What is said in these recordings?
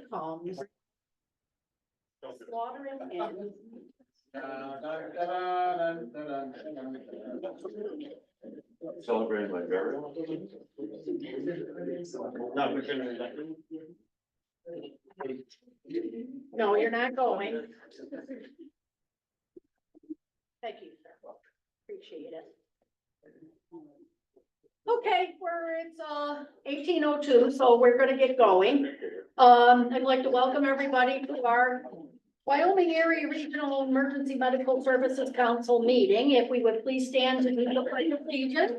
comes slaughtering and Celebrating my burial. no, you're not going. Thank you, sir. Appreciate it. Okay, it's 18:02, so we're gonna get going. I'd like to welcome everybody to our Wyoming-Erie Regional Emergency Medical Services Council meeting. If we would please stand to do the pledge of allegiance.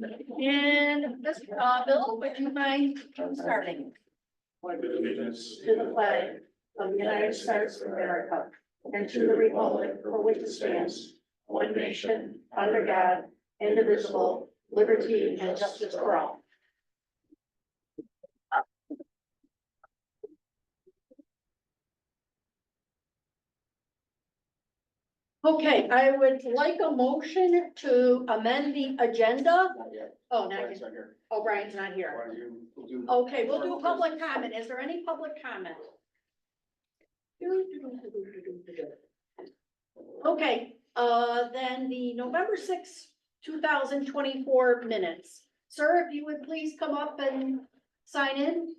And Mr. Bill, would you mind starting? Allegiance To the flag of the United States of America and to the republic for which it stands, one nation, under God, indivisible, liberty and justice for all. Okay, I would like a motion to amend the agenda. Oh, not yet. Oh, Brian's not here. Okay, we'll do public comment. Is there any public comment? Okay, then the November 6th, 2024 minutes. Sir, if you would please come up and sign in.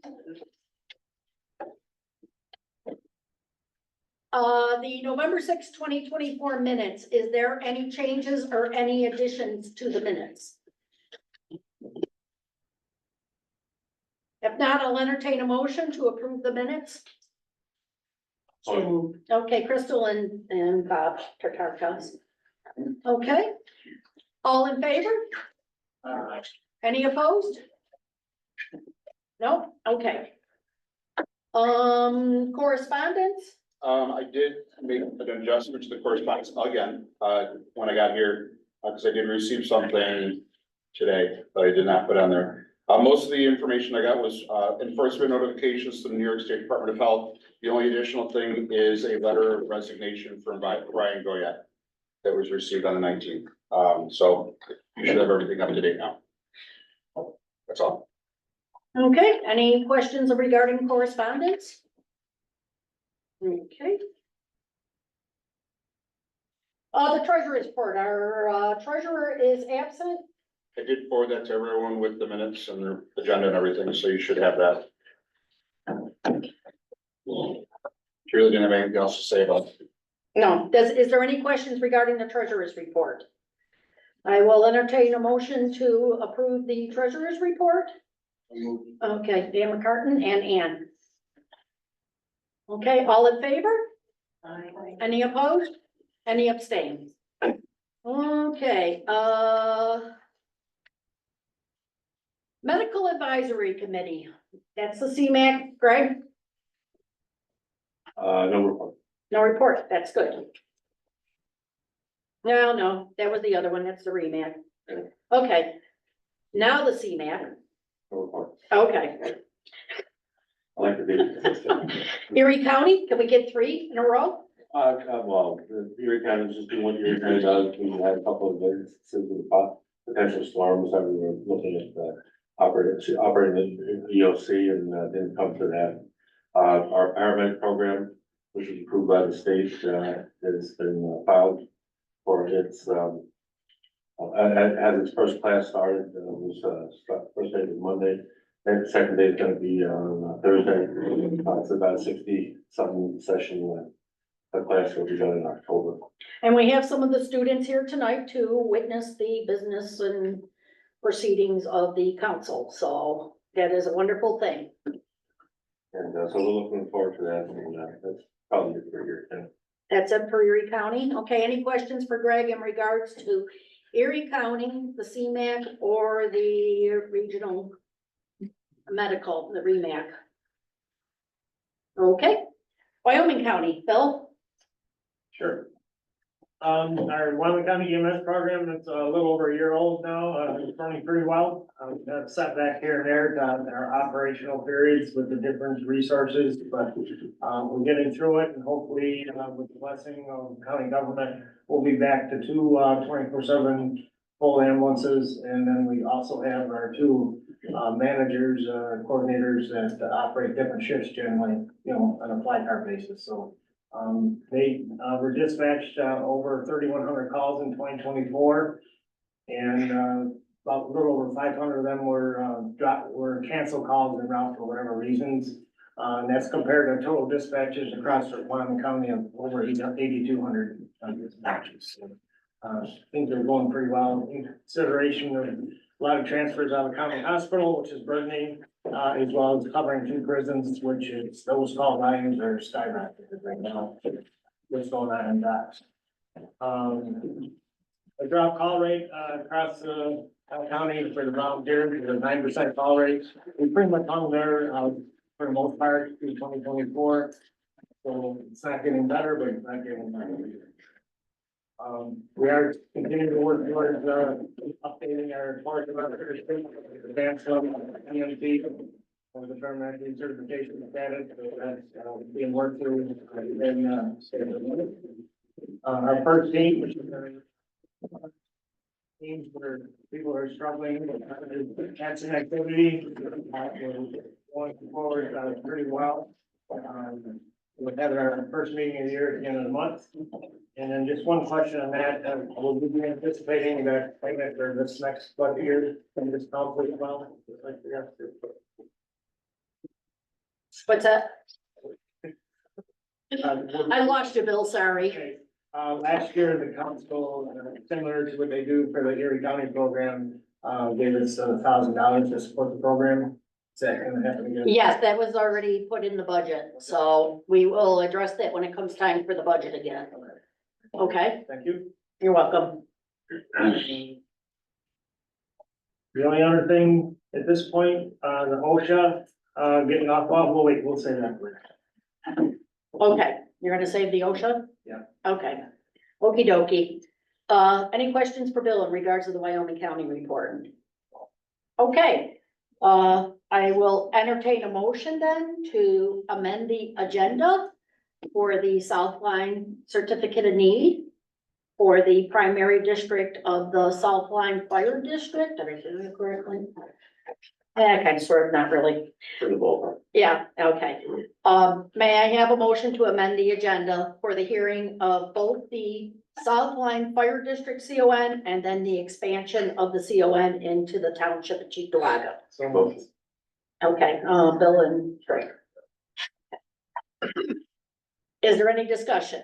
The November 6th, 2024 minutes, is there any changes or any additions to the minutes? If not, I'll entertain a motion to approve the minutes. Okay, Crystal and Bob Tatarkas. Okay, all in favor? Any opposed? No, okay. Correspondence? I did make an adjustment to the correspondence again, when I got here, because I did receive something today, but I did not put on there. Most of the information I got was, enforcement notifications to the New York State Department of Health. The only additional thing is a letter of resignation from Brian Goyette that was received on the 19th. So you should have everything up to date now. That's all. Okay, any questions regarding correspondence? Okay. The treasurer's report, our treasurer is absent. I did forward that to everyone with the minutes and the agenda and everything, so you should have that. If you really didn't have anything else to say about it. No, is there any questions regarding the treasurer's report? I will entertain a motion to approve the treasurer's report. Okay, Dan McCartan and Ann. Okay, all in favor? Aye. Any opposed? Any abstained? Okay, Medical Advisory Committee, that's the CMAC, Greg? No report. No report, that's good. No, that was the other one, that's the REMAC. Okay, now the CMAC, No report. okay. I like to be. Erie County, can we get 3 in a row? Well, the Erie County is just doing what Erie County does. We had a couple of instances of potential storms that we were looking at, operating the EOC and didn't come to that. Our paramedic program, which was approved by the state, has been filed for its, has its first class started, first day was Monday. And the second day is gonna be on Thursday. It's about a 60-something session. The class will be done in October. And we have some of the students here tonight to witness the business and proceedings of the council, so that is a wonderful thing. And so we're looking forward to that, and that's probably it for your thing. That's it for Erie County. Okay, any questions for Greg in regards to Erie County, the CMAC, or the regional medical, the REMAC? Okay, Wyoming County, Bill? Sure. Our Wyoming County EMS program, it's a little over a year old now, it's running pretty well. We've had a setback here and there in our operational periods with the different resources, but we're getting through it, and hopefully, with the blessing of county government, we'll be back to 2 24/7 full ambulances, and then we also have our 2 managers, coordinators that operate different shifts generally, you know, on a fly car basis, so. They, were dispatched, over 3,100 calls in 2024. And, about a little over 500 of them were canceled calls en route for whatever reasons. And that's compared to total dispatches across Wyoming County of over 8,200 dispatches. So, things are going pretty well in consideration of a lot of transfers out of county hospital, which is burdening, as well as covering 2 prisons, which is, those call volumes are skyrocketed right now. What's going on in that? The drop call rate, across the county for the volunteers is a 9% call rate. We pretty much hung there, for the most part through 2024. So it's not getting better, but it's not getting better. We are continuing to work towards, updating our part of our advanced level EMT or the termination certification status, so that's, being worked through in, our first team, which is teams where people are struggling with cancer activity, we're going forward, pretty well. We'll have our first meeting of the year at the end of the month. And then just one question on that, will we be anticipating that payment for this next budget year from this council as well? Just like we have to. What's that? I lost you, Bill, sorry. Okay, last year, the council, similar to what they do for the Erie County program, gave us $1,000 to support the program. Is that gonna happen again? Yes, that was already put in the budget, so we will address that when it comes time for the budget again. Okay, Thank you. you're welcome. The only other thing at this point, the OSHA, getting off, well, we'll say that later. Okay, you're gonna save the OSHA? Yeah. Okay, okey dokey. Any questions for Bill in regards to the Wyoming County report? Okay, I will entertain a motion then to amend the agenda for the South Line Certificate of Need for the primary district of the South Line Fire District. Did I say that correctly? Kind of, sort of, not really. For the both. Yeah, okay. May I have a motion to amend the agenda for the hearing of both the South Line Fire District CON and then the expansion of the CON into the township of Cheektowaga? So moved. Okay, Bill and Trey. Is there any discussion?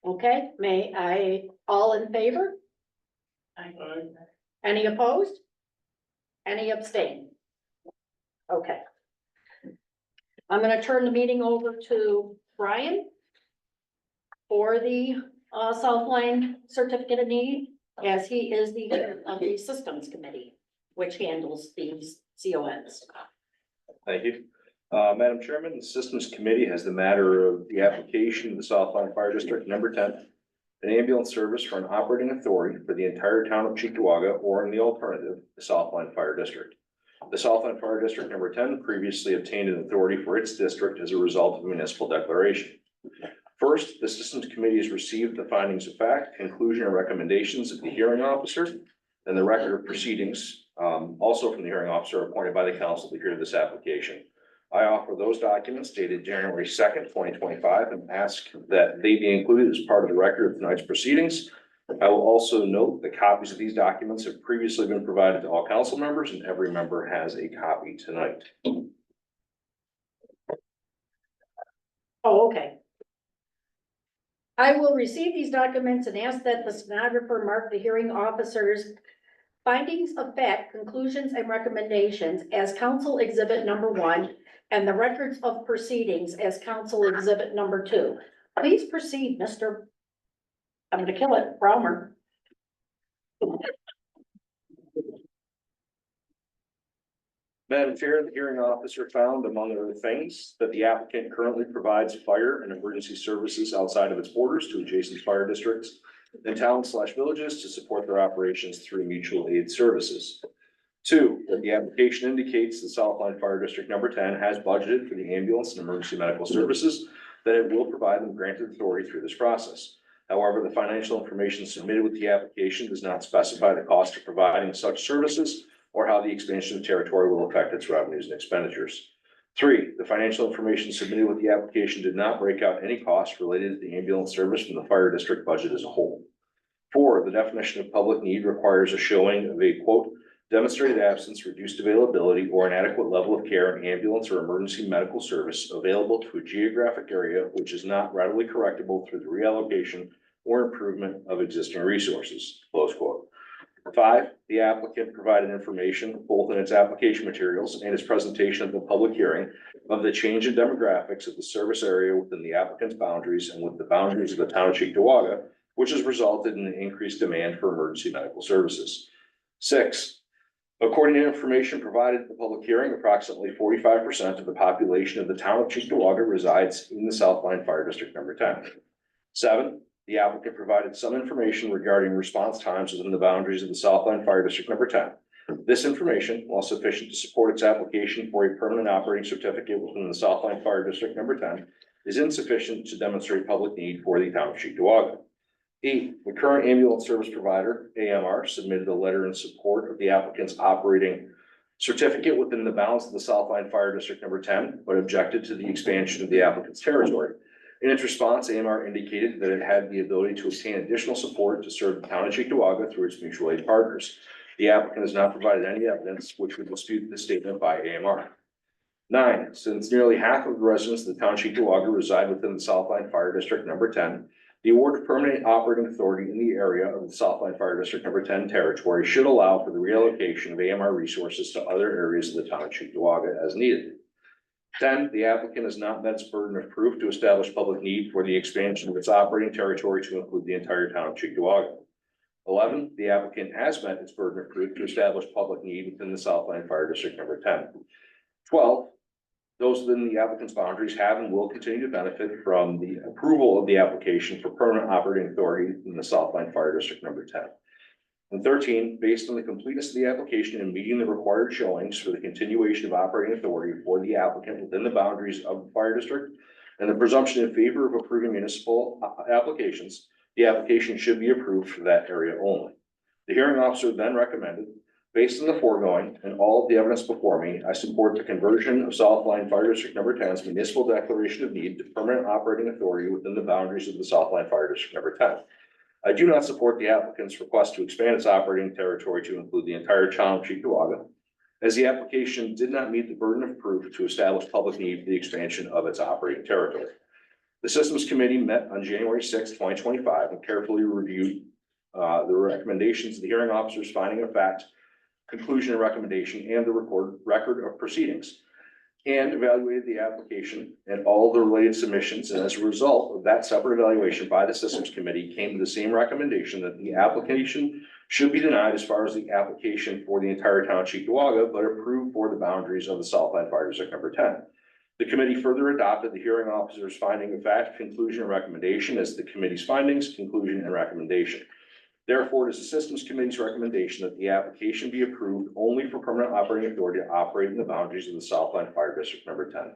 Okay, may I, all in favor? Any opposed? Any abstain? Okay. I'm gonna turn the meeting over to Brian for the South Line Certificate of Need, as he is the head of the Systems Committee, which handles these CONs. Thank you. Madam Chairman, the Systems Committee has the matter of the application of the South Line Fire District number 10, an ambulance service for an operating authority for the entire town of Cheektowaga, or in the alternative, the South Line Fire District. The South Line Fire District number 10 previously obtained an authority for its district as a result of a municipal declaration. First, the Systems Committee has received the findings of fact, conclusion, and recommendations of the hearing officer, and the record of proceedings, also from the hearing officer appointed by the council to hear this application. I offer those documents dated January 2nd, 2025, and ask that they be included as part of the record of tonight's proceedings. I will also note that copies of these documents have previously been provided to all council members, and every member has a copy tonight. Oh, okay. I will receive these documents and ask that the stenographer mark the hearing officer's findings of fact, conclusions, and recommendations as council exhibit number 1, and the records of proceedings as council exhibit number 2. Please proceed, Mr. I'm gonna kill it, Browmer. Madam Chair, the hearing officer found, among other things, that the applicant currently provides fire and emergency services outside of its borders to adjacent fire districts and towns/villages to support their operations through mutual aid services. 2, that the application indicates the South Line Fire District number 10 has budgeted for the ambulance and emergency medical services, that it will provide them granted authority through this process. However, the financial information submitted with the application does not specify the cost of providing such services or how the expansion of territory will affect its revenues and expenditures. 3, the financial information submitted with the application did not break out any costs related to the ambulance service from the fire district budget as a whole. 4, the definition of public need requires a showing of a quote, demonstrated absence, reduced availability, or inadequate level of care in ambulance or emergency medical service available to a geographic area which is not readily correctable through the reallocation or improvement of existing resources, close quote. 5, the applicant provided information both in its application materials and its presentation at the public hearing of the change in demographics of the service area within the applicant's boundaries and with the boundaries of the town of Cheektowaga, which has resulted in an increased demand for emergency medical services. 6, according to information provided at the public hearing, approximately 45% of the population of the town of Cheektowaga resides in the Southline Fire District number 10. 7, the applicant provided some information regarding response times within the boundaries of the Southline Fire District number 10. This information, while sufficient to support its application for a permanent operating certificate within the Southline Fire District number 10, is insufficient to demonstrate public need for the town of Cheektowaga. 8, the current ambulance service provider, AMR, submitted a letter in support of the applicant's operating certificate within the bounds of the Southline Fire District number 10, but objected to the expansion of the applicant's territory. In its response, AMR indicated that it had the ability to obtain additional support to serve the town of Cheektowaga through its mutual aid partners. The applicant has not provided any evidence which would dispute this statement by AMR. 9, since nearly half of the residents of the town of Cheektowaga reside within the Southline Fire District number 10, the award of permanent operating authority in the area of the Southline Fire District number 10 territory should allow for the reallocation of AMR resources to other areas of the town of Cheektowaga as needed. 10, the applicant has not met its burden of proof to establish public need for the expansion of its operating territory to include the entire town of Cheektowaga. 11, the applicant has met its burden of proof to establish public need within the Southline Fire District number 10. 12, those within the applicant's boundaries have and will continue to benefit from the approval of the application for permanent operating authority in the Southline Fire District number 10. And 13, based on the completeness of the application and meeting the required showings for the continuation of operating authority for the applicant within the boundaries of the fire district and the presumption in favor of approving municipal applications, the application should be approved for that area only. The hearing officer then recommended, based on the foregoing and all of the evidence before me, I support the conversion of Southline Fire District number 10's municipal declaration of need to permanent operating authority within the boundaries of the Southline Fire District number 10. I do not support the applicant's request to expand its operating territory to include the entire town of Cheektowaga, as the application did not meet the burden of proof to establish public need for the expansion of its operating territory. The Systems Committee met on January 6, 2025, and carefully reviewed the recommendations of the hearing officer's finding of fact, conclusion and recommendation, and the record of proceedings, and evaluated the application and all the related submissions. And as a result of that separate evaluation by the Systems Committee, came to the same recommendation that the application should be denied as far as the application for the entire town of Cheektowaga, but approved for the boundaries of the Southline Fire District number 10. The committee further adopted the hearing officer's finding of fact, conclusion, and recommendation as the committee's findings, conclusion, and recommendation. Therefore, it is the Systems Committee's recommendation that the application be approved only for permanent operating authority to operate in the boundaries of the Southline Fire District number 10.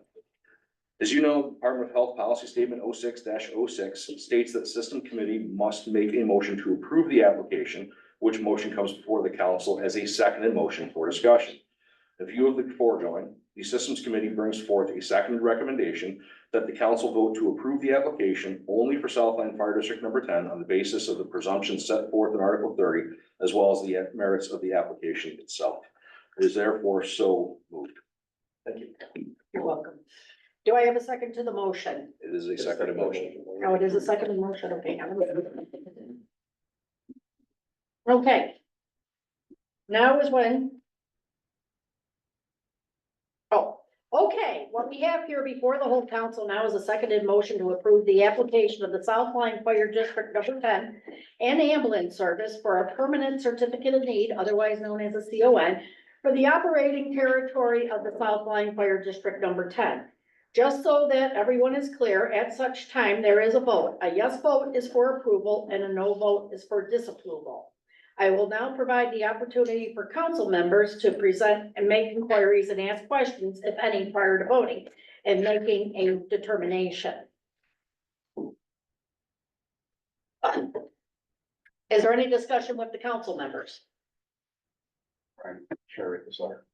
As you know, the Department of Health Policy Statement 06-06 states that the System Committee must make a motion to approve the application, which motion comes before the council as a seconded motion for discussion. In view of the foregoing, the Systems Committee brings forth a seconded recommendation that the council vote to approve the application only for Southline Fire District number 10 on the basis of the presumption set forth in Article 30, as well as the merits of the application itself. It is therefore so moved. Thank you. You're welcome. Do I have a second to the motion? It is a seconded motion. Oh, it is a second motion, okay. Okay. Now is when. Oh, okay, what we have here before the whole council now is a seconded motion to approve the application of the Southline Fire District number 10 and ambulance service for a permanent certificate of need, otherwise known as a CON, for the operating territory of the Southline Fire District number 10. Just so that everyone is clear, at such time, there is a vote. A yes vote is for approval and a no vote is for disapproval. I will now provide the opportunity for council members to present and make inquiries and ask questions, if any, prior to voting and making a determination. Is there any discussion with the council members? Share this letter.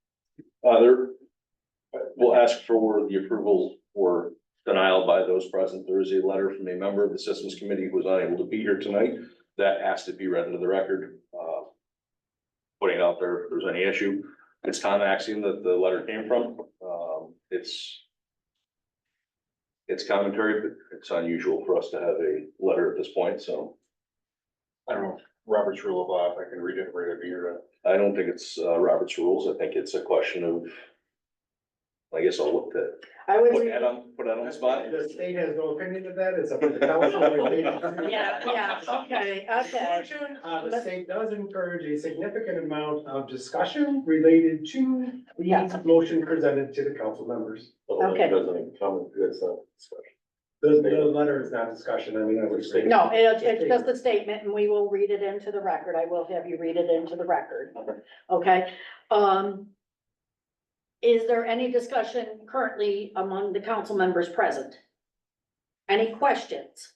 We'll ask for the approval or denial by those present. There is a letter from a member of the systems committee who was unable to be here tonight that asked to be read into the record. Putting out there if there's any issue. It's Tom Axiom that the letter came from. It's commentary, but it's unusual for us to have a letter at this point, so I don't know, Robert's rule of law, if I can read it right over here. I don't think it's Robert's rules. I think it's a question of, I guess I'll look to I would. put that on the spot. The state has no opinion of that, it's up to the council. Yeah, okay. Conclusion, the state does encourage a significant amount of discussion related to the motion presented to the council members. Okay. Doesn't comment, that's not discussion. The letter is not discussion, I mean, I would say. No, it's just a statement and we will read it into the record. I will have you read it into the record. Okay, is there any discussion currently among the council members present? Any questions?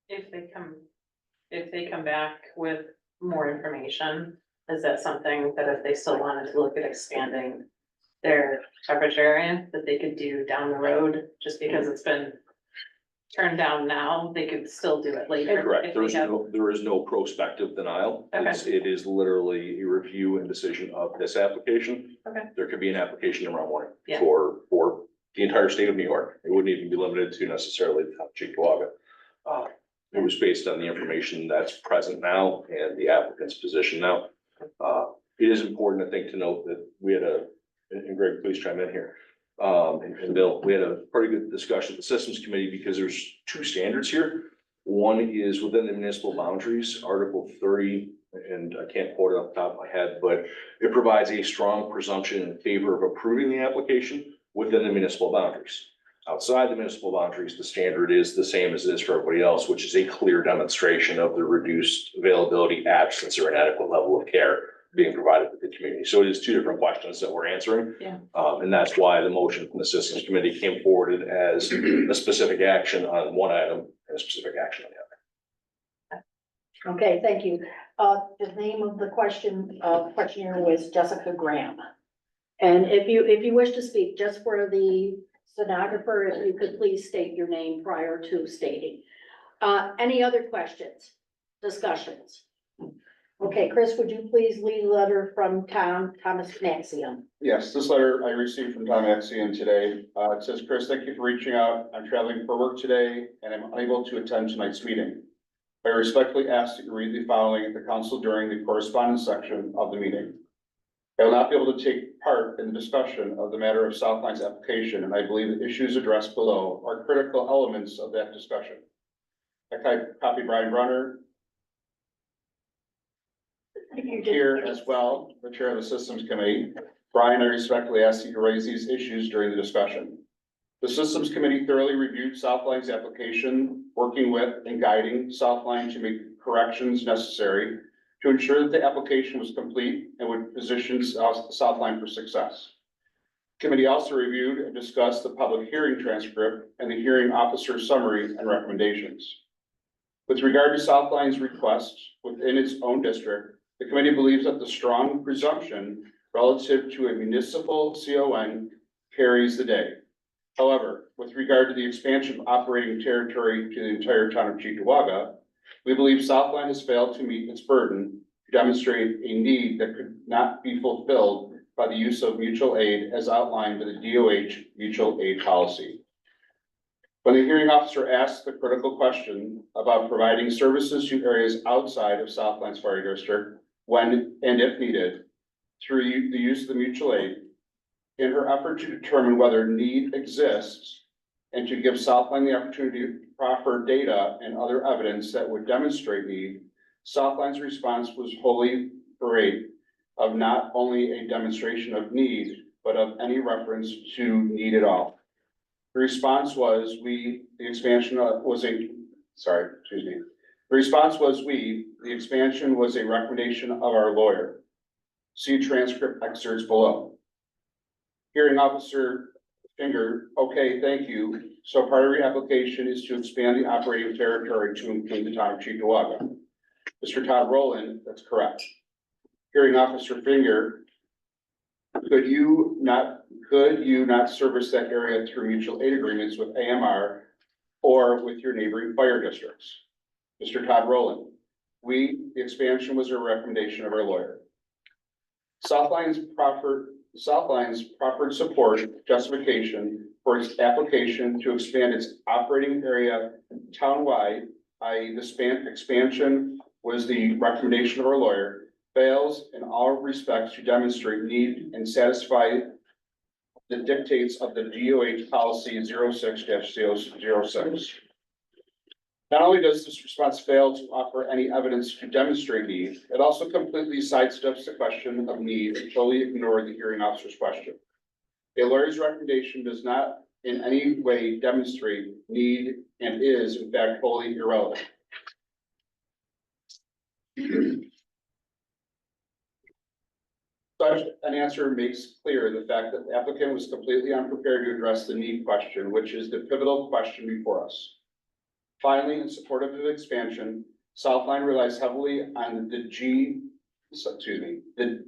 If they come back with more information, is that something that if they still wanted to look at expanding their coverage area, that they could do down the road, just because it's been turned down now, they could still do it later? Correct. if we have- There is no prospective denial. Okay. It is literally a review and decision of this application. Okay. There could be an application tomorrow morning Yeah. for the entire state of New York. It wouldn't even be limited to necessarily the town of Cheektowaga. It was based on the information that's present now and the applicant's position now. It is important, I think, to note that we had and Greg, please chime in here. And Bill, we had a pretty good discussion at the systems committee because there's two standards here. One is within the municipal boundaries, Article 30, and I can't quote it off the top of my head, but it provides a strong presumption in favor of approving the application within the municipal boundaries. Outside the municipal boundaries, the standard is the same as it is for everybody else, which is a clear demonstration of the reduced availability, absence, or inadequate level of care being provided to the community. So it is two different questions that we're answering. Yeah. And that's why the motion from the systems committee came forwarded as a specific action on one item and a specific action on the other. Okay, thank you. The name of the questionnaire was Jessica Graham. And if you wish to speak, just for the stenographer, if you could please state your name prior to stating. Any other questions, discussions? Okay, Chris, would you please lead a letter from Thomas Maxion? Yes, this letter I received from Tom Axiom today. It says, Chris, thank you for reaching out. I'm traveling for work today and I'm unable to attend tonight's meeting. I respectfully ask that you read the following at the council during the correspondence section of the meeting. I will not be able to take part in the discussion of the matter of Southline's application, and I believe the issues addressed below are critical elements of that discussion. I copied Brian Brunner here as well, the chair of the systems committee. Brian, I respectfully ask that you raise these issues during the discussion. The systems committee thoroughly reviewed Southline's application, working with and guiding Southline to make corrections necessary to ensure that the application was complete and would position Southline for success. Committee also reviewed and discussed the public hearing transcript and the hearing officer's summary and recommendations. With regard to Southline's request within its own district, the committee believes that the strong presumption relative to a municipal CON carries the day. However, with regard to the expansion of operating territory to the entire town of Cheektowaga, we believe Southline has failed to meet its burden to demonstrate a need that could not be fulfilled by the use of mutual aid as outlined by the DOH mutual aid policy. When the hearing officer asked the critical question about providing services to areas outside of Southline's fire district, when and if needed, through the use of the mutual aid, in her effort to determine whether need exists and to give Southline the opportunity to proffer data and other evidence that would demonstrate need, Southline's response was wholly bereft of not only a demonstration of need, but of any reference to need at all. The response was the expansion was a recommendation of our lawyer. See transcript excerpts below. Hearing officer Finger, okay, thank you. So part of your application is to expand the operating territory to include the town of Cheektowaga. Mr. Todd Rowland, that's correct. Hearing Officer Finger, could you not service that area through mutual aid agreements with AMR or with your neighboring fire districts? Mr. Todd Rowland, the expansion was a recommendation of our lawyer. Southline's proffered support justification for its application to expand its operating area townwide, i.e. the expansion was the recommendation of our lawyer, fails in all respects to demonstrate need and satisfy the dictates of the DOH policy 06-006. Not only does this response fail to offer any evidence to demonstrate need, it also completely sidesteps the question of need and totally ignored the hearing officer's question. A lawyer's recommendation does not in any way demonstrate need and is in fact wholly irrelevant. Such an answer makes clear the fact that the applicant was completely unprepared to address the need question, which is the pivotal question before us. Finally, in support of the expansion, Southline relies heavily on the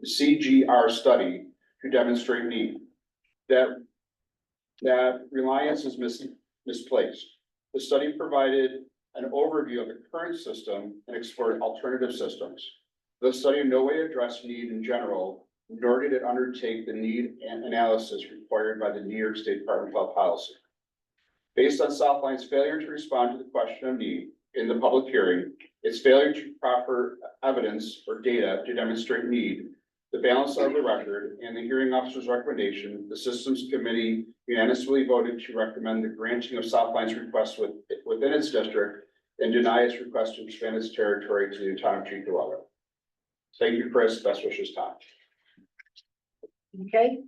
CGR study to demonstrate need. That reliance is misplaced. The study provided an overview of the current system and explored alternative systems. The study in no way addressed need in general, nor did it undertake the need and analysis required by the New York State Department of Health Policy. Based on Southline's failure to respond to the question of need in the public hearing, its failure to proffer evidence or data to demonstrate need, the balance of the record, and the hearing officer's recommendation, the Systems Committee unanimously voted to recommend the granting of Southline's request within its district and deny its request to expand its territory to the town of Cheektowaga. Thank you, Chris. Best wishes, Tom. Okay.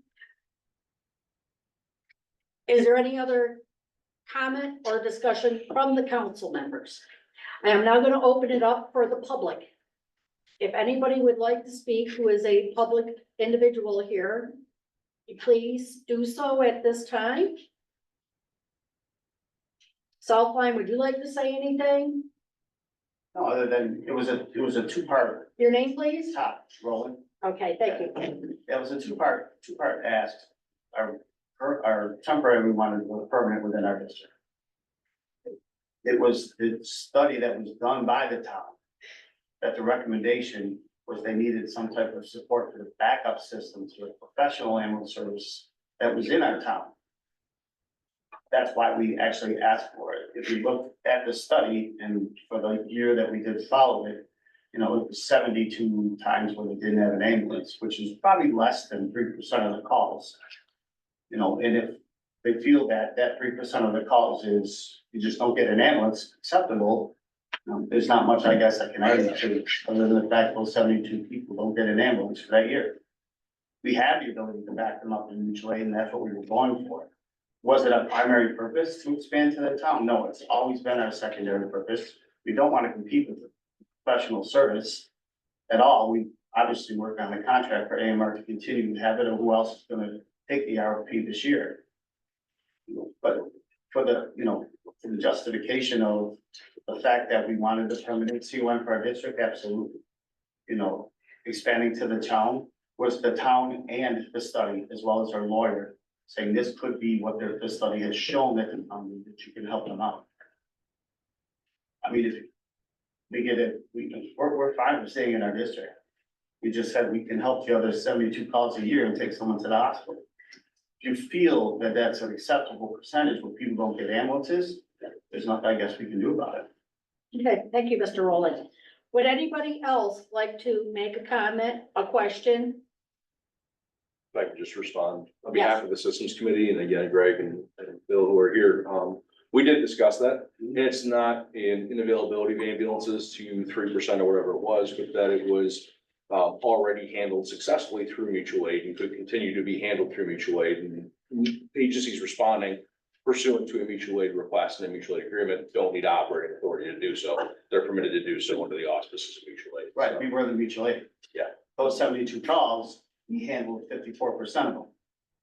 Is there any other comment or discussion from the council members? I am now going to open it up for the public. If anybody would like to speak who is a public individual here, please do so at this time. Southline, would you like to say anything? No, other than it was a two-part Your name, please? top rolling. Okay, thank you. It was a two-part ask. Our temporary, we wanted to go permanent within our district. It was the study that was done by the town, that the recommendation was they needed some type of support for the backup systems with professional ambulance service that was in our town. That's why we actually asked for it. If you look at the study and for the year that we did follow it, you know, it was 72 times when we didn't have an ambulance, which is probably less than 3% of the calls. You know, and if they feel that 3% of the calls is, you just don't get an ambulance acceptable, there's not much, I guess, I can argue to, other than the fact those 72 people don't get an ambulance for that year. We have the ability to back them up in mutual aid, and that's what we were going for. Was it a primary purpose to expand to the town? No, it's always been our secondary purpose. We don't want to compete with the professional service at all. We obviously work on the contract for AMR to continue to have it, or who else is gonna take the RFP this year. But for the, for the justification of the fact that we wanted the permanent CON for our district, absolutely. Expanding to the town was the town and the study, as well as our lawyer, saying this could be what the study has shown that that you can help them out. I mean, if we get it, we're fine with staying in our district. We just said we can help the other 72 calls a year and take someone to the hospital. If you feel that that's an acceptable percentage where people don't get ambulances, there's nothing I guess we can do about it. Okay, thank you, Mr. Rowland. Would anybody else like to make a comment, a question? If I could just respond on behalf of the Systems Committee, and again, Greg and Bill who are here, we did discuss that. It's not an inavailability of ambulances to 3% or whatever it was, but that it was already handled successfully through mutual aid and could continue to be handled through mutual aid. And agencies responding pursuant to a mutual aid request and a mutual aid agreement don't need operating authority to do so. They're permitted to do so under the auspices of mutual aid. Right, So, we were the mutual aid. Yeah. Those 72 calls, we handled 54% of them.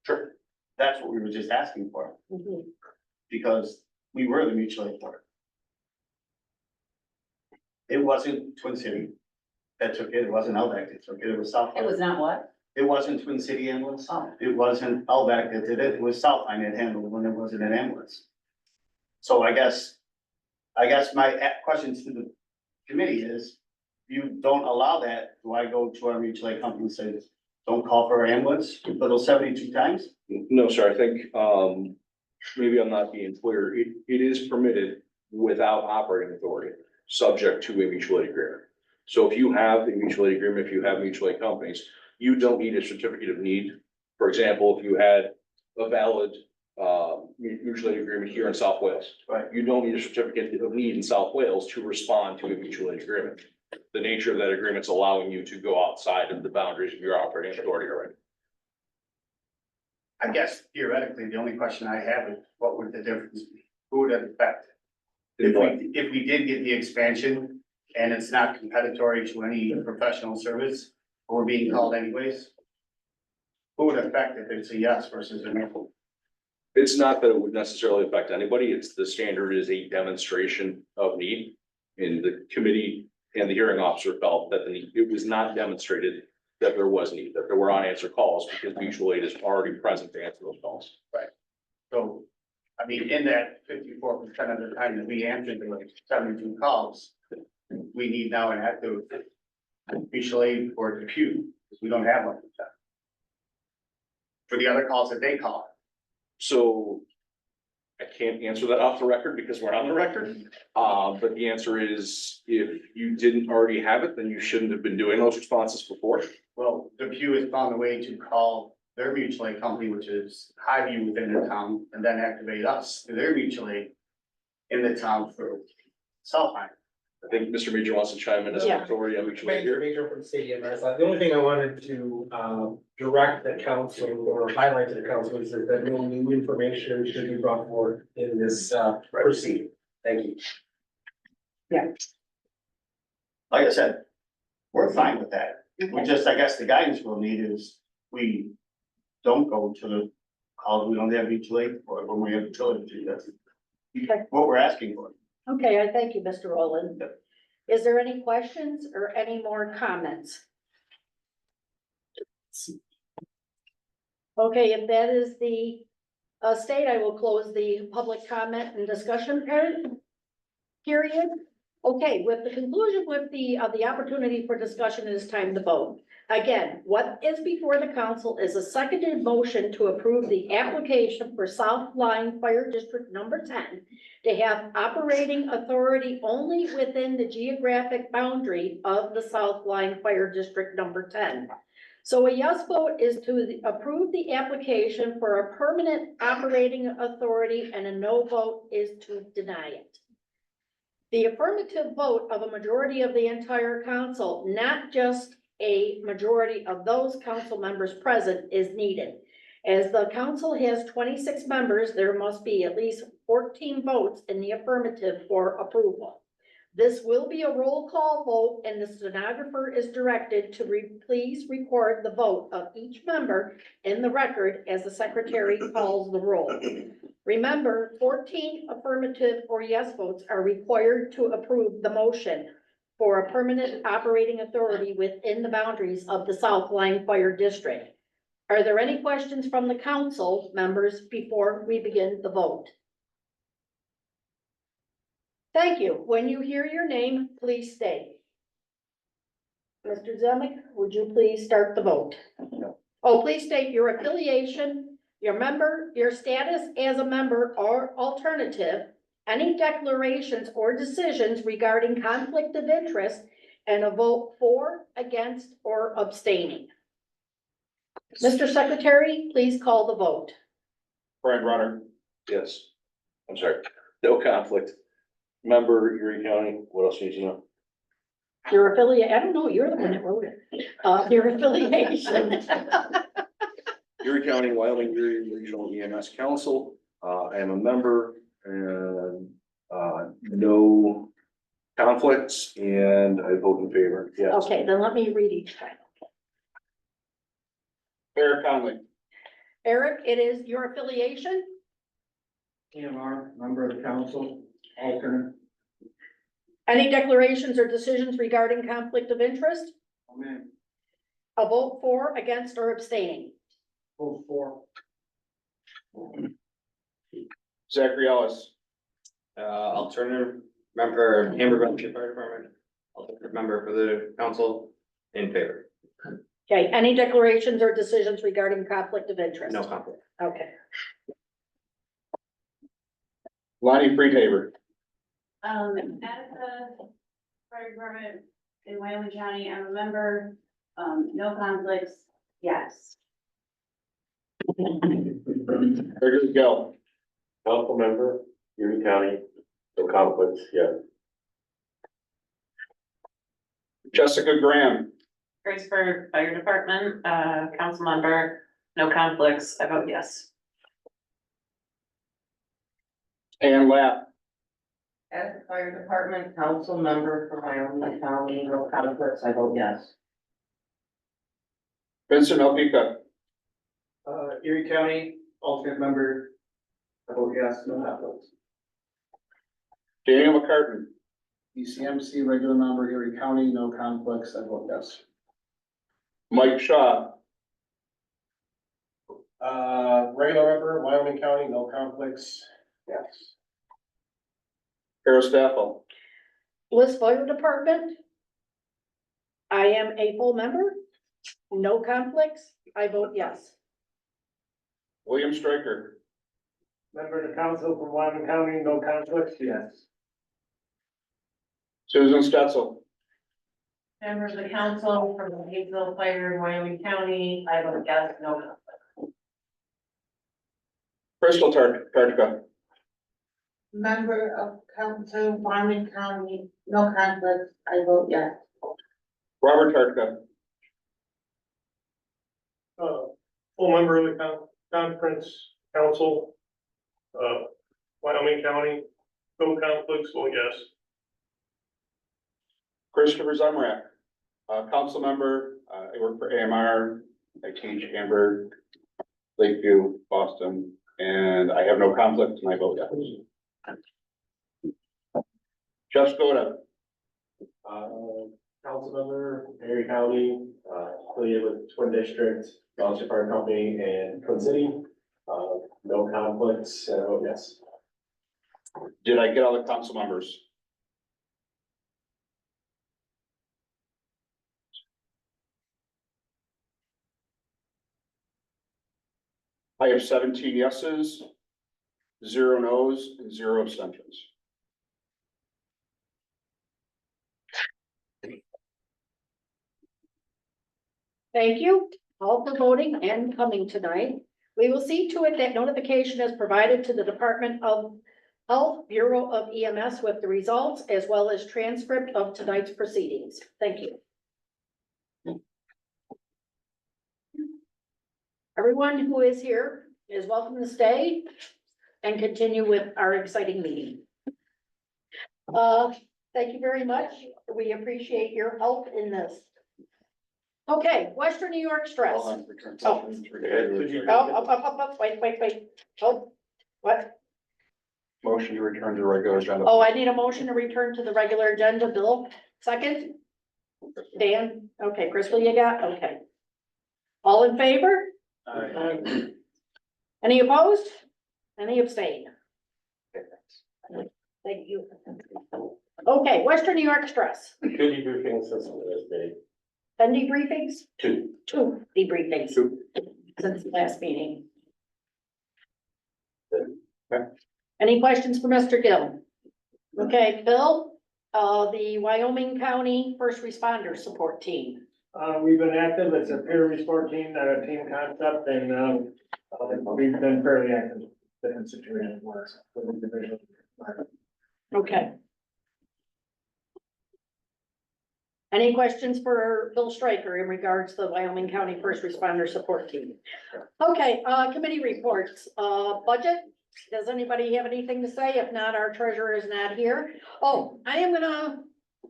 Sure. That's what we were just asking for, Mhm. because we were the mutual aid board. It wasn't Twin City that took it, it wasn't Outback that took it, it was South. It was not what? It wasn't Twin City ambulance, Oh. it wasn't Outback that did it, it was Southline that handled it when it wasn't an ambulance. So I guess my question to the committee is, if you don't allow that, do I go to our mutual aid company and say, don't call for our ambulance for those 72 times? No, sir, I think, maybe I'm not being clear. It is permitted without operating authority, subject to a mutual aid agreement. So if you have a mutual aid agreement, if you have mutual aid companies, you don't need a certificate of need. For example, if you had a valid, mutual aid agreement here in South Wales. Right. You don't need a certificate of need in South Wales to respond to a mutual aid agreement. The nature of that agreement's allowing you to go outside of the boundaries of your operating authority already. I guess theoretically, the only question I have is, what would the difference be? Who would it affect? If we did get the expansion and it's not compensatory to any professional service, or we're being called anyways, who would affect if it's a yes versus a no? It's not that it would necessarily affect anybody, it's the standard is a demonstration of need. And the committee and the hearing officer felt that it was not demonstrated that there was need, that there were unanswered calls because mutual aid is already present to answer those calls. So, I mean, in that 54% of the time that we answered the 72 calls, we need now an active mutual aid or depute, because we don't have one. For the other calls that they call. So I can't answer that off the record because we're on the record. But the answer is, if you didn't already have it, then you shouldn't have been doing those responses before. Well, Depew has found a way to call their mutual aid company, which is Highview within their town, and then activate us to their mutual aid in the town for Southline. I think Mr. Major wants to chime in as an authority on mutual aid here. Major from Stadium, the only thing I wanted to, direct the council or highlight to the council is that no new information should be brought forward in this, proceeding. Thank you. Like I said, we're fine with that. We just, I guess the guidance we'll need is we don't go to the calls we don't have mutual aid for when we have utility. That's Okay. what we're asking for. Okay, I thank you, Mr. Rowland. Is there any questions or any more comments? Okay, if that is the state, I will close the public comment and discussion period. Okay, with the conclusion with the opportunity for discussion, it is time to vote. Again, what is before the council is a seconded motion to approve the application for South Line Fire District number 10 to have operating authority only within the geographic boundary of the South Line Fire District number 10. So a yes vote is to approve the application for a permanent operating authority, and a no vote is to deny it. The affirmative vote of a majority of the entire council, not just a majority of those council members present, is needed. As the council has 26 members, there must be at least 14 votes in the affirmative for approval. This will be a roll call vote, and the stenographer is directed to please record the vote of each member in the record as the secretary calls the roll. Remember, 14 affirmative or yes votes are required to approve the motion for a permanent operating authority within the boundaries of the South Line Fire District. Are there any questions from the council members before we begin the vote? Thank you. When you hear your name, please state. Mr. Zemek, would you please start the vote? Oh, please state your affiliation, your member, your status as a member or alternative, any declarations or decisions regarding conflict of interest, and a vote for, against, or abstaining. Mr. Secretary, please call the vote. Brian Bronner, Yes. I'm sorry. No conflict. Member, Erie County, what else do you need to know? Your affiliate, I don't know, you're the one that wrote it. Your affiliation. Erie County, Wyoming-Erie Regional EMS Council. I am a member and, no conflicts, and I vote in favor. Yes. Okay, then let me read each time. Eric Conley, Eric, it is your affiliation? EMR, member of the council, alternate. Any declarations or decisions regarding conflict of interest? Amen. A vote for, against, or abstaining? Vote for. Zachary Ellis, Alternative member, Hamburg Township Fire Department, alternative member for the council, in favor. Okay, any declarations or decisions regarding conflict of interest? No conflict. Okay, Lonnie Friedhaber, At the fire department in Wyoming County, I'm a member, no conflicts, yes. Gregory Gill, Council member, Erie County, no conflicts, yeah. Jessica Graham, Graceburg Fire Department, council member, no conflicts, I vote yes. Ann Lapp, At the fire department, council member for Wyoming County, no conflicts, I vote yes. Vincent Alpica, Erie County, alternate member, I vote yes, no conflicts. Daniel McCartan, ECMC, regular member, Erie County, no conflicts, I vote yes. Mike Shaw, Regular member, Wyoming County, no conflicts, yes. Carol Staffel, Bliss Fire Department. I am a full member, no conflicts, I vote yes. William Stryker, Member of the council from Wyoming County, no conflicts, yes. Susan Stetzel, Member of the council from the Hayesville Fire in Wyoming County, I vote yes, no conflict. Crystal Tartica, Member of council, Wyoming County, no conflicts, I vote yes. Robert Tartica, Full member of the conference council, Wyoming County, no conflicts, vote yes. Christopher Zumrak, council member, I work for AMR, I teach Hamburg, Lakeview, Boston, and I have no conflict and I vote yes. Jeff Skoda, Council member, Erie County, affiliated with Twin District, Township Fire Company, and Twin City. No conflicts, and I vote yes. did I get all the council members? I have 17 yeses, 0 nos, and 0 abstentions. Thank you all for voting and coming tonight. We will see to it that notification is provided to the Department of Health Bureau of EMS with the results as well as transcript of tonight's proceedings. Thank you. Everyone who is here is welcome to stay and continue with our exciting meeting. Thank you very much. We appreciate your help in this. Okay, Western New York Stress. Hold on, return Oh. session. Wait. Oh, what? Motion to return to regular agenda. Oh, I need a motion to return to the regular agenda. Bill, second? Dan? Okay, Crystal, you got? Okay. All in favor? Any opposed? Any abstain? Thank you. Okay, Western New York Stress. Two debriefings since this day. 10 debriefings? Two. Debriefings Two. since the last meeting. Okay. Any questions for Mr. Gill? Okay, Bill, the Wyoming County First Responder Support Team. We've been active, it's a peer support team, team concept, and, we've been fairly active, in different situations where it's with individuals. Okay. Any questions for Bill Stryker in regards to the Wyoming County First Responder Support Team? Okay, committee reports, budget. Does anybody have anything to say? If not, our treasurer is not here. Oh, I am gonna,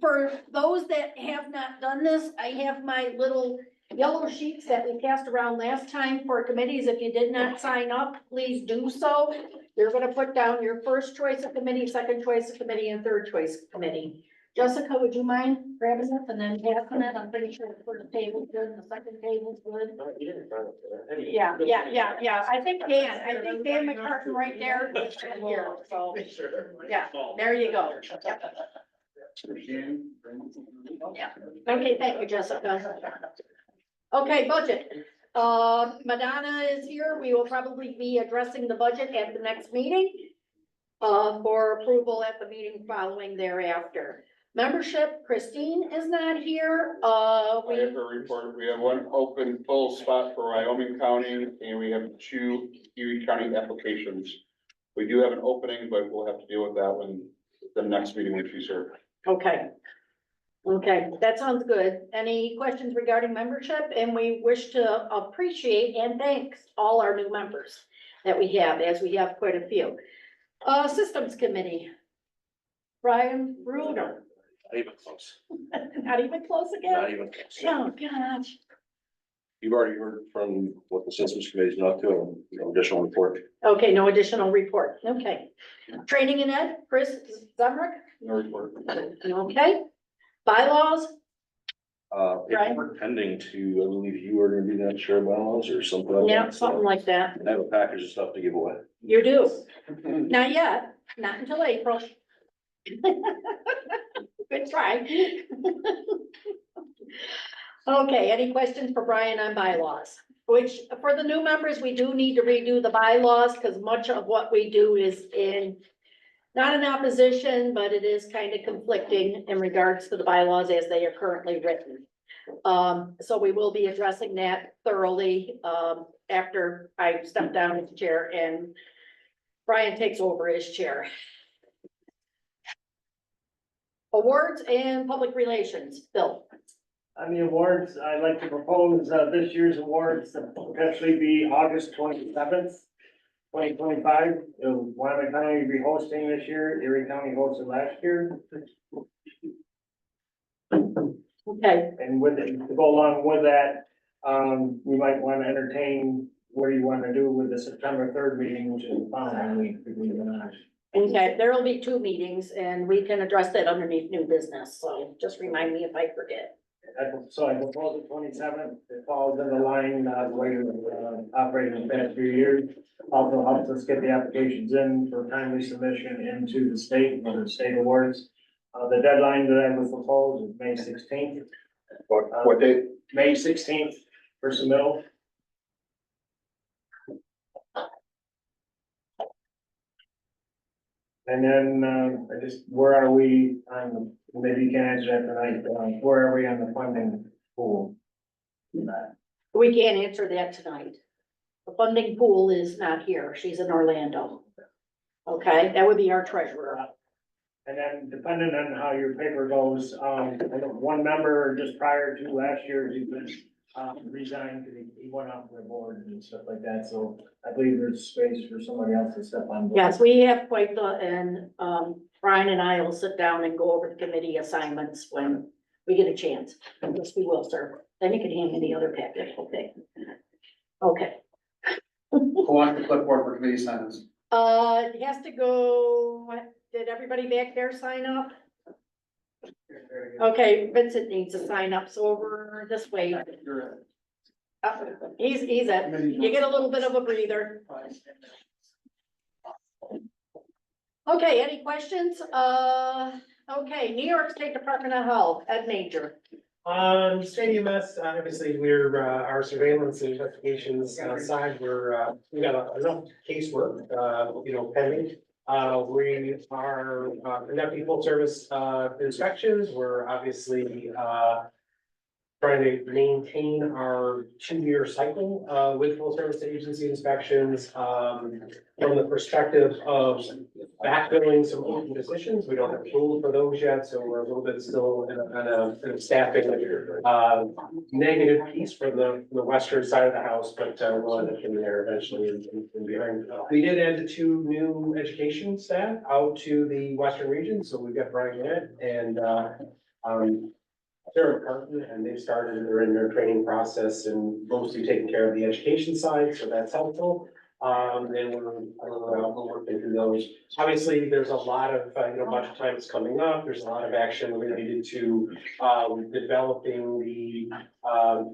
for those that have not done this, I have my little yellow sheets that we passed around last time for committees. If you did not sign up, please do so. You're gonna put down your first choice of committee, second choice of committee, and third choice of committee. Jessica, would you mind grabbing it and then passing it? I'm pretty sure the first table's good and the second table's good. Yeah, I think Dan McCartan right there is here, so, yeah, there you go. Yep. Yeah. Okay, thank you, Jessica. Okay, budget. Madonna is here. We will probably be addressing the budget at the next meeting for approval at the meeting following thereafter. Membership, Christine is not here. I have a report. We have one open full spot for Wyoming County and we have 2 Erie County applications. We do have an opening, but we'll have to deal with that when the next meeting with you, sir. Okay. Okay, that sounds good. Any questions regarding membership? And we wish to appreciate and thanks all our new members that we have, as we have quite a few. Systems Committee. Brian Bruder, Not even close. not even close again? Not even close. Oh, gosh. You've already heard from what the systems committee is not doing, additional report. Okay, no additional report. Okay. Training and Ed, Chris Zemrick. No report. Okay. Bylaws, Right. Paperwork pending to, I believe you are gonna be the chair of bylaws or something like that. yeah, something like that. I have a package of stuff to give away. You do. Not yet, not until April. Good try. Okay, any questions for Brian on bylaws? Which, for the new members, we do need to redo the bylaws, because much of what we do is not in opposition, but it is kind of conflicting in regards to the bylaws as they are currently written. So we will be addressing that thoroughly, after I step down as chair and Brian takes over as chair. Awards and public relations, Bill. On the awards, I'd like to propose, this year's awards to potentially be August 27th, 2025. Wyoming County will be hosting this year, Erie County hosted last year. Okay, And with it, to go along with that, we might want to entertain, what do you want to do with the September 3rd meeting, which is the following week, believe it or not. okay, there will be 2 meetings and we can address that underneath new business, so just remind me if I forget. So I propose the 27th, it falls in the line, the way we're operating the past few years. Also helps us get the applications in for timely submission into the state, for the state awards. The deadline that I would propose is May 16th. What date? May 16th for submittal. And then, where are we on, maybe you can answer that tonight, where are we on the funding pool? We can't answer that tonight. The funding pool is not here. She's in Orlando. Okay, that would be our treasurer. And then depending on how your paper goes, I know one member just prior to last year, he resigned because he went off the board and stuff like that, so I believe there's space for somebody else to step on. Board. Yes, we have quite the, and, Brian and I will sit down and go over the committee assignments when we get a chance. Yes, we will, sir. Then you can hand me the other packet, okay? Okay. Who wants the clipboard for committee assignments? It has to go, did everybody back there sign up? Okay, Vincent needs to sign up, so over this way. He's at, you get a little bit of a breather. Okay, any questions? Okay, New York State Department of Health, Ed Major. State EMS, obviously, we're, our surveillance and investigations side, we got enough casework, pending. We are conducting full service inspections. We're obviously trying to maintain our 2-year cycle with full service agency inspections. From the perspective of backfilling some open positions, we don't have approval for those yet, so we're a little bit still in a staffing negative piece for the western side of the house, but we'll end up in there eventually and behind. We did add the 2 new education staff out to the western region, so we've got Brian in it and they're in Carton and they've started, they're in their training process and mostly taking care of the education side, so that's helpful. And we're working through those. Obviously, there's a lot of, budget time is coming up. There's a lot of action related to, developing the,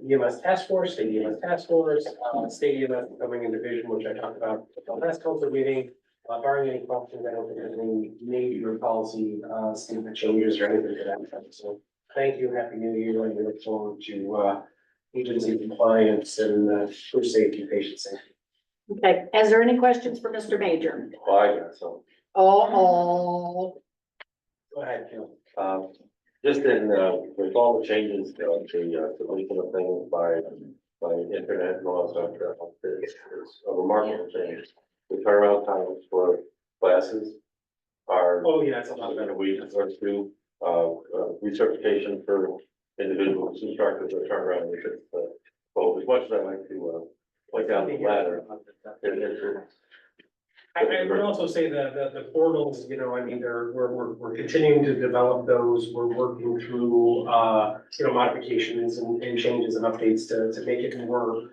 EMS task force, state EMS task force, state EMS coming into vision, which I talked about at the last council meeting. Barring any questions, I don't think there's any major policy, statement changes or anything to that effect. So thank you, happy new year, and we look forward to, agency compliance and, food safety, patient safety. Okay, is there any questions for Mr. Major? Well, I got some. Oh, Go ahead, Kim. Just in, with all the changes, the deletion of things by internet and all that stuff, it's a remarkable change. The turnaround times for classes are Oh, yeah, it's a lot in better. a week or two, recertification for individuals, instructors are turnaround, which is, well, as much as I like to, point out the ladder. I would also say that the portals, I mean, we're continuing to develop those. We're working through, modifications and changes and updates to make it more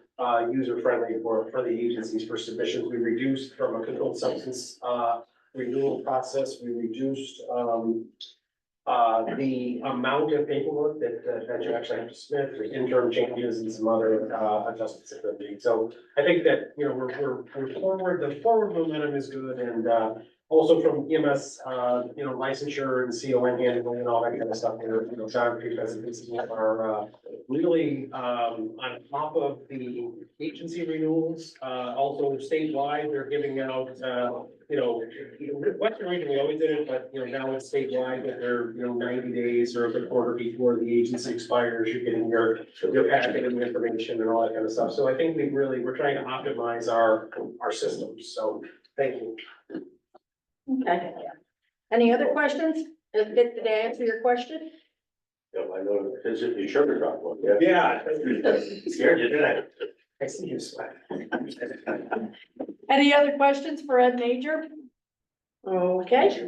user friendly for the agencies for submissions. We reduced from a controlled substance renewal process. We reduced the amount of paperwork that you actually have to submit. There's interim changes and some other adjustments that we're making. So I think that, we're forward, the forward momentum is good, and also from EMS, licensure and CON handling and all that kind of stuff. John, because this are really on top of the agency renewals, also statewide, they're giving out, Western region, we always did it, but, now it's statewide, that they're, 90 days or a quarter before the agency expires, you're getting your packet and information and all that kind of stuff. So I think we're trying to optimize our systems. So thank you. okay. Any other questions? Did I answer your question? Yeah, I know, because if you sugar drop one, yeah. Yeah. Scared you, didn't I? I see you sweat. Any other questions for Ed Major? Okay.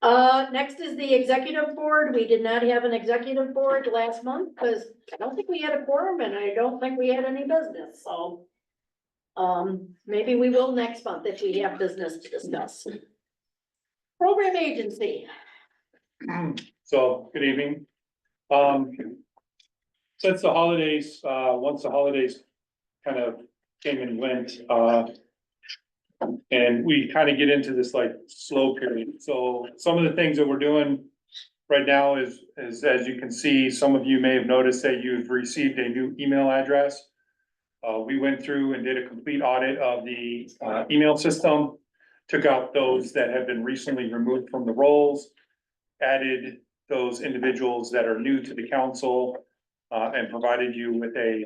Next is the executive board. We did not have an executive board last month because I don't think we had a quorum and I don't think we had any business, so. Maybe we will next month if we have business to discuss. Program agency. So, good evening. Since the holidays, once the holidays kind of came and went, and we kind of get into this like slow period. So some of the things that we're doing right now is as you can see, some of you may have noticed that you've received a new email address. We went through and did a complete audit of the email system, took out those that have been recently removed from the roles, added those individuals that are new to the council, and provided you with a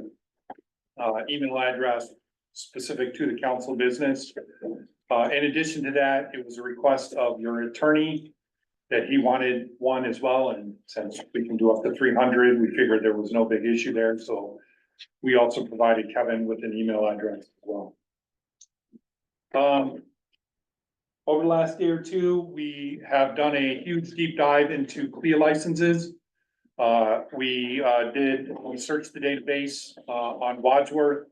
email address specific to the council business. In addition to that, it was a request of your attorney that he wanted one as well, and since we can do up to 300, we figured there was no big issue there, so we also provided Kevin with an email address as well. Over the last year or two, we have done a huge deep dive into CLIA licenses. We searched the database on Wadsworth,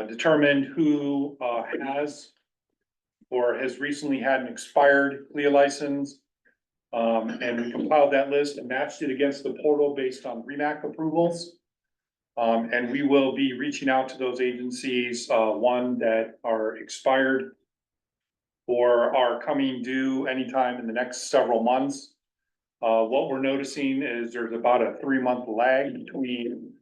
determined who has or has recently had an expired CLIA license. And we compiled that list and matched it against the portal based on REMAC approvals. And we will be reaching out to those agencies, one that are expired or are coming due anytime in the next several months. What we're noticing is there's about a 3-month lag between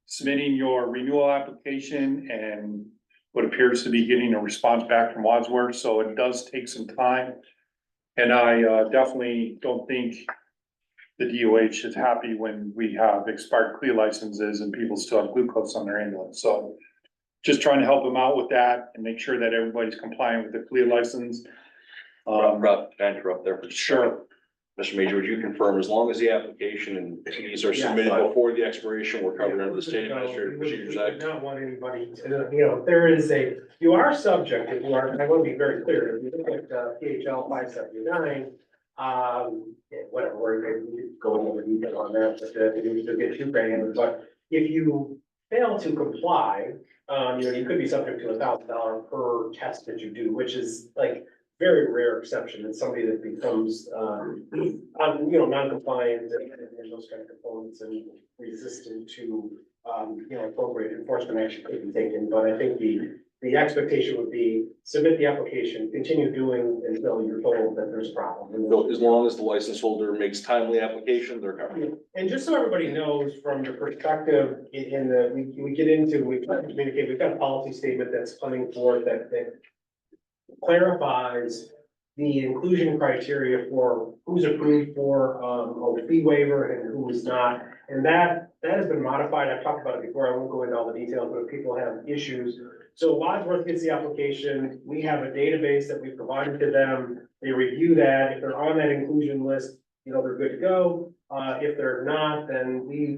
submitting your renewal application and what appears to be getting a response back from Wadsworth, so it does take some time. And I definitely don't think the DOH is happy when we have expired CLIA licenses and people still have glucose on their ambulance. So just trying to help them out with that and make sure that everybody's compliant with the CLIA license. Rob, can I interrupt there for just a second? Sure. Mr. Major, would you confirm, as long as the application and fees are Yeah. submitted before the expiration, we're covered under the state administrative procedures We would act? not want anybody to, you are subject, if you are, I want to be very clear, if you look at PHL 579, Whatever, we're going over detail on that, but we don't get too granular, but if you fail to comply, you could be subject to $1,000 per test that you do, which is like very rare exception. It's somebody that becomes, non-compliant and those kind of components and resistant to, appropriate enforcement action could be taken. But I think the expectation would be submit the application, continue doing until you're told that there's a problem. So as long as the license holder makes timely application, they're covered. And just so everybody knows from the perspective we get into, we try to communicate, we've got a policy statement that's coming forth that clarifies the inclusion criteria for who's approved for, a fee waiver and who is not. And that has been modified. I've talked about it before. I won't go into all the details, but if people have issues. So Wadsworth gets the application. We have a database that we provided to them. They review that. If they're on that inclusion list, they're good to go. If they're not, then they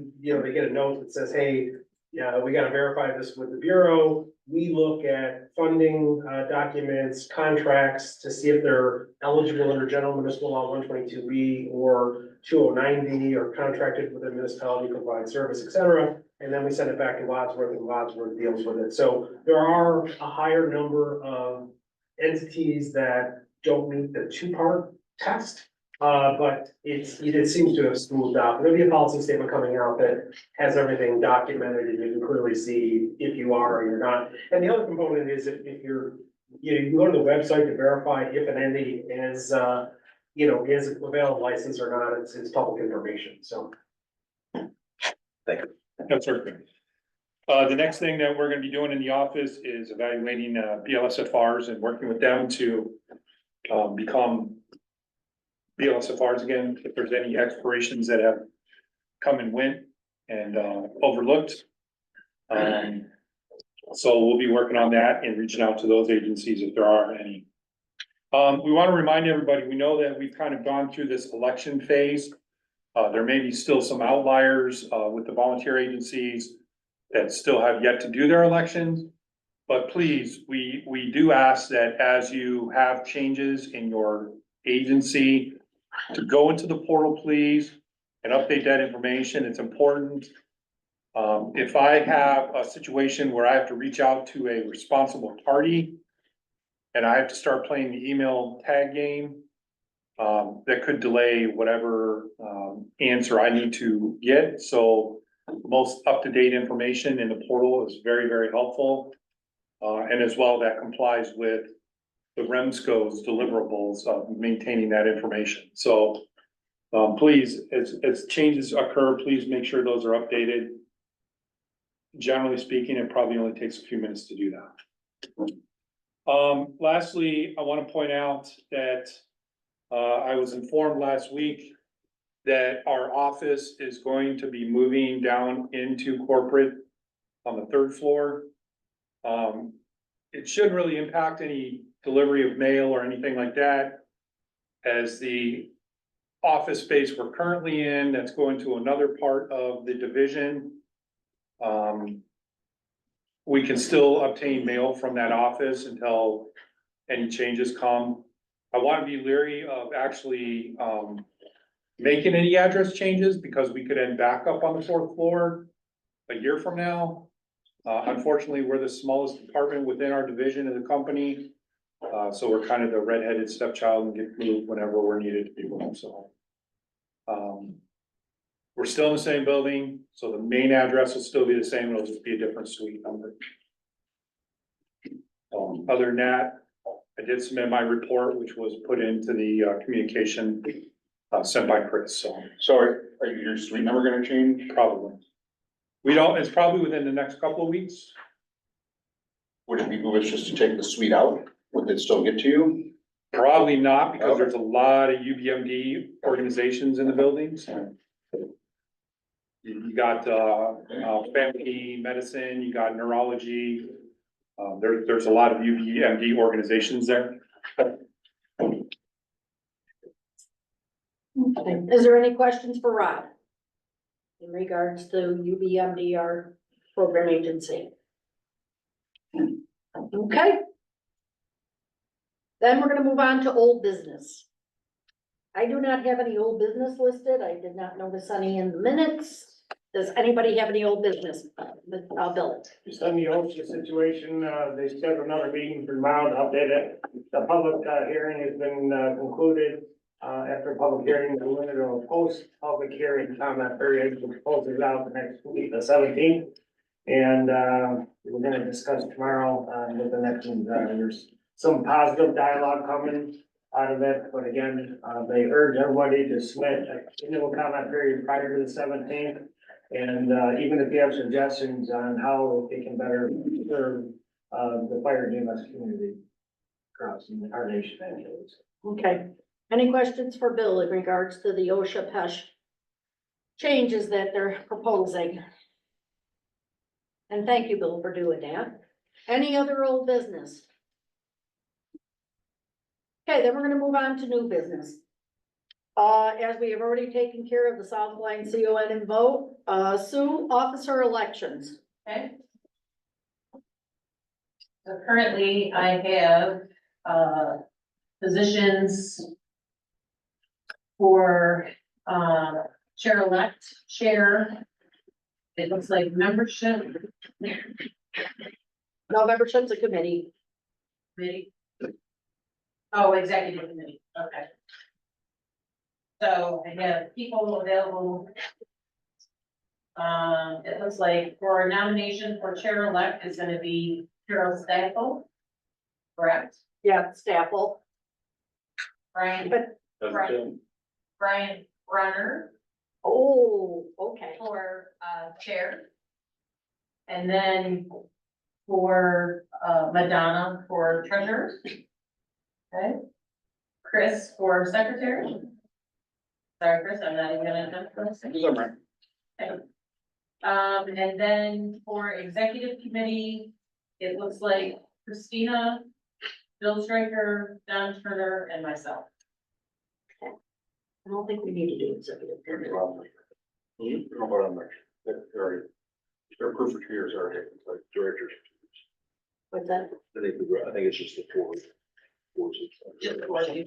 get a note that says, hey, yeah, we gotta verify this with the Bureau. We look at funding, documents, contracts to see if they're eligible under General Municipal Law 122B or 209B or contracted with a municipality to provide service, et cetera. And then we send it back to Wadsworth and Wadsworth deals with it. So there are a higher number of entities that don't meet the two-part test. But it seems to have smoothed out. There'll be a policy statement coming out that has everything documented and you can clearly see if you are or you're not. And the other component is if you're, you go to the website to verify if an entity is, is a valid license or not. It's public information, so. Thank you. That's okay. The next thing that we're gonna be doing in the office is evaluating BLSFRs and working with them to become BLSFRs again, if there's any expirations that have come and went and overlooked. So we'll be working on that and reaching out to those agencies if there are any. We want to remind everybody, we know that we've kind of gone through this election phase. There may be still some outliers with the volunteer agencies that still have yet to do their elections. But please, we do ask that as you have changes in your agency, to go into the portal, please, and update that information. It's important. If I have a situation where I have to reach out to a responsible party and I have to start playing the email tag game, that could delay whatever answer I need to get. So most up-to-date information in the portal is very, very helpful. And as well, that complies with the WEREMSCO's deliverables of maintaining that information. So please, as changes occur, please make sure those are updated. Generally speaking, it probably only takes a few minutes to do that. Lastly, I want to point out that I was informed last week that our office is going to be moving down into corporate on the 3rd floor. It shouldn't really impact any delivery of mail or anything like that, as the office space we're currently in, that's going to another part of the division. We can still obtain mail from that office until any changes come. I want to be leery of actually making any address changes because we could end back up on the 4th floor a year from now. Unfortunately, we're the smallest department within our division of the company. So we're kind of the redheaded stepchild and get moved whenever we're needed to be moved, so. We're still in the same building, so the main address will still be the same, it'll just be a different suite number. Other than that, I did submit my report, which was put into the communication sent by Chris, so. Sorry, are your suite number gonna change? Probably. We don't, it's probably within the next couple of weeks. Would it be foolish just to take the suite out? Would it still get to you? Probably not, because there's a lot of UBMD organizations in the buildings. You got, family medicine, you got neurology. There's a lot of UBMD organizations there. Is there any questions for Rob in regards to UBMD, our program agency? Okay. Then we're gonna move on to old business. I do not have any old business listed. I did not notice any in the minutes. Does anybody have any old business? Bill? Just on the OSHA situation, they scheduled another meeting for tomorrow to update it. The public, hearing has been, concluded. After a public hearing, we're going to post public hearing comment period, which closes out the next week, the 17th. And, we're gonna discuss tomorrow, with the next one, there's some positive dialogue coming out of it, but again, they urge everybody to submit a annual comment period prior to the 17th. And, even if you have suggestions on how they can better serve, the fire and EMS community across our nation. Okay. Any questions for Bill in regards to the OSHA PESH changes that they're proposing? And thank you, Bill, for doing that. Any other old business? Okay, then we're gonna move on to new business. As we have already taken care of the South Line CON and vote, Sue, officer elections. Okay. So currently I have, positions for, chair-elect, chair. It looks like membership, No, membership's a committee. committee. Oh, executive committee, okay. So I have people available. It looks like for nomination for chair-elect is gonna be Carol Staffel. Correct, Yeah, Staffel. Brian, But, Brian Brunner oh, okay. for, chair. And then for, Madonna for treasurer. Okay. Chris for secretary. Sorry, Chris, I'm not even gonna attempt for this. Okay. And then for executive committee, it looks like Christina, Bill Stryker, Don Turner, and myself. I don't think we need to do executive. They're approved for 2 years already, like directors. What's that? I think it's just the four. Okay.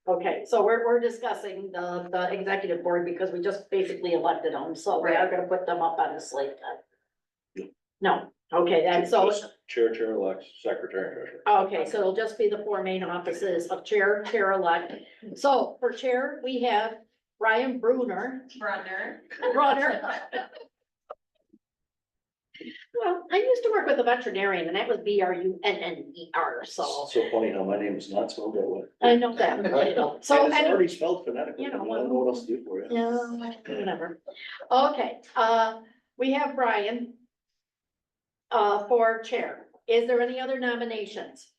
Okay, so we're discussing the executive board because we just basically elected them, so we are gonna put them up on the slate then. No, okay, and so, Chair-elect, secretary, treasurer. okay, so it'll just be the four main offices of chair-elect. So for chair, we have Brian Brunner. Brunner. Well, I used to work with a veterinarian and that was Brunner, so So funny how my name is not spelled that way. I know that. So, And it's anyway. already spelled phonetically. You know, I don't know what else to do for you. Yeah, whatever. Okay, we have Brian for chair. Is there any other nominations?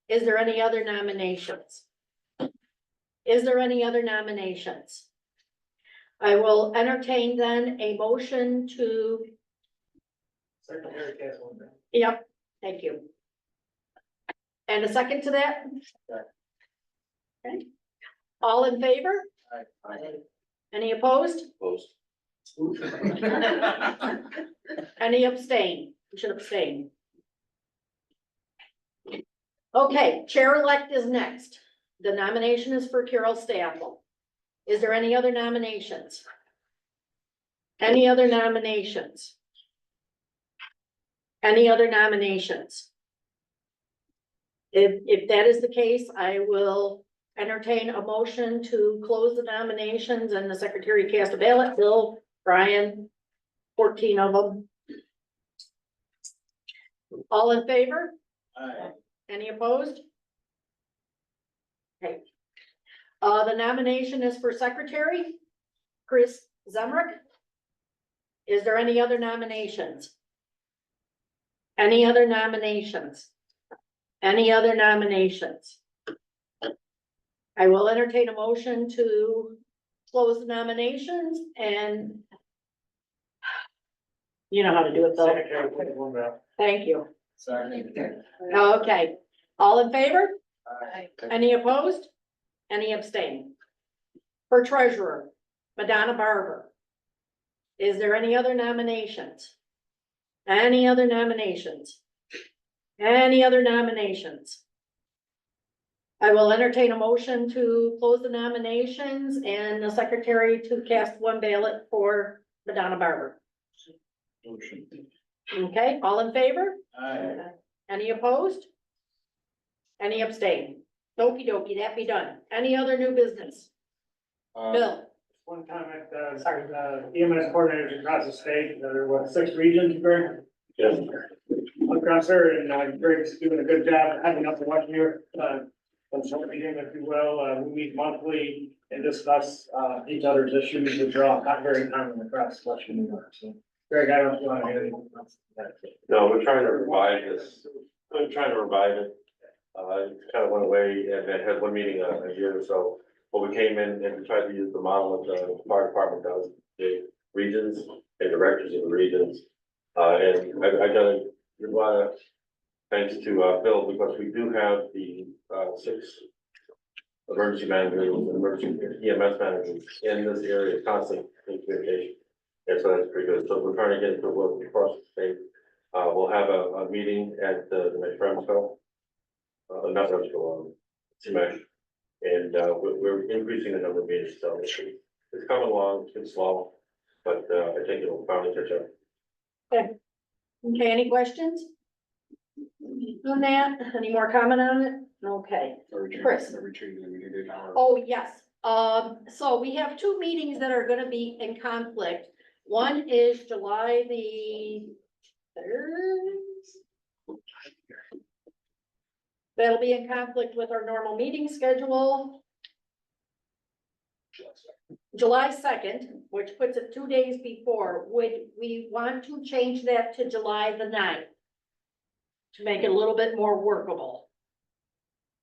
Is there any other nominations? Is there any other nominations? I will entertain then a motion to, Secretary Castle. yep, thank you. And a second to that? Okay. All in favor? Any opposed? Opposed. Any abstain? You should abstain. Okay, chair-elect is next. The nomination is for Carol Staffel. Is there any other nominations? Any other nominations? Any other nominations? If that is the case, I will entertain a motion to close the nominations and the secretary cast a ballot. Bill, Brian, 14 of them. All in favor? Any opposed? Okay. The nomination is for secretary, Chris Zemrick. Is there any other nominations? Any other nominations? Any other nominations? I will entertain a motion to close the nominations and you know how to do it, Bill. Secretary Castle. Thank you. Sorry. Okay, all in favor? Any opposed? Any abstain? For treasurer, Madonna Barber. Is there any other nominations? Any other nominations? Any other nominations? I will entertain a motion to close the nominations and the secretary to cast one ballot for Madonna Barber. Motion. Okay, all in favor? Aye. Any opposed? Any abstain? Okey dokey, that be done. Any other new business? Bill? One comment, sorry, EMS coordinators across the state, there were 6 regions, Greg? Yes. Across there, and Greg's doing a good job having us watch your, consulting, if you will, we meet monthly and discuss, each other's issues, which are all not very common across Western New York, so. Greg, I don't know if you want to add anything else. No, we're trying to revive this. We're trying to revive it. It kind of went away and it had one meeting a year or so. But we came in and we tried to use the model that the fire department does, the regions and directors of the regions. And I got a lot of thanks to Bill, because we do have the 6 emergency managers and emergency EMS managers in this area, constant in communication. And so that's pretty good. So we're trying to get it to work across the state. We'll have a meeting at the next WEREMSCO. Not WEREMSCO, CMAC. And we're increasing the number of meetings, so it's coming along, it's been slow, but I think it'll finally catch up. Okay, any questions? On that, any more comment on it? Okay, Chris. Oh, yes, so we have 2 meetings that are gonna be in conflict. One is July the 3rd. That'll be in conflict with our normal meeting schedule. July 2nd, which puts it 2 days before. Would we want to change that to July the 9th? To make it a little bit more workable.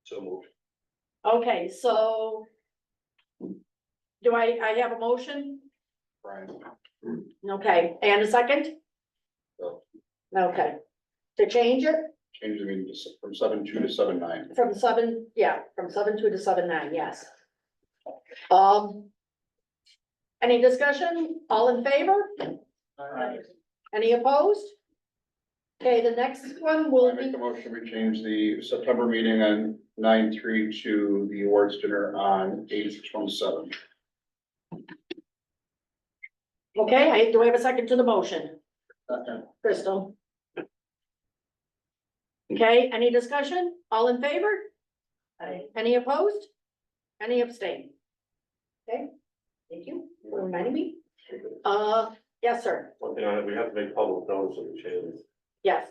So moved. Okay, so. Do I have a motion? Brian. Okay, and a second? No. Okay, to change it Change the meeting to from 7-2 to 7-9. from 7, yeah, from 7-2 to 7-9, yes. Any discussion? All in favor? Any opposed? Okay, the next one will I make be, the motion, we change the September meeting on 9-3 to the awards dinner on 8-27. okay, do I have a second to the motion? Crystal? Okay, any discussion? All in favor? Any opposed? Any abstain? Okay, thank you for reminding me. Yes, sir. One thing we have to make public notice of the changes. Yes,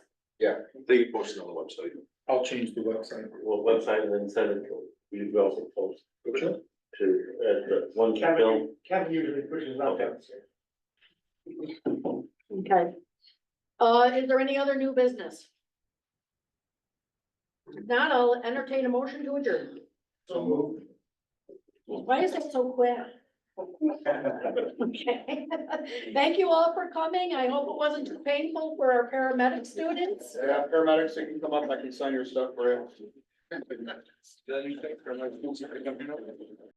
They posted on the website. I'll change the website. Well, website and then send it to, we also post. To, the one bill. Kevin usually pushes out. okay. Is there any other new business? If not, I'll entertain a motion to adjourn. So moved. Why is it so quick? Okay, thank you all for coming. I hope it wasn't too painful for our paramedic students. Yeah, paramedics, they can come up, I can sign your stuff for you.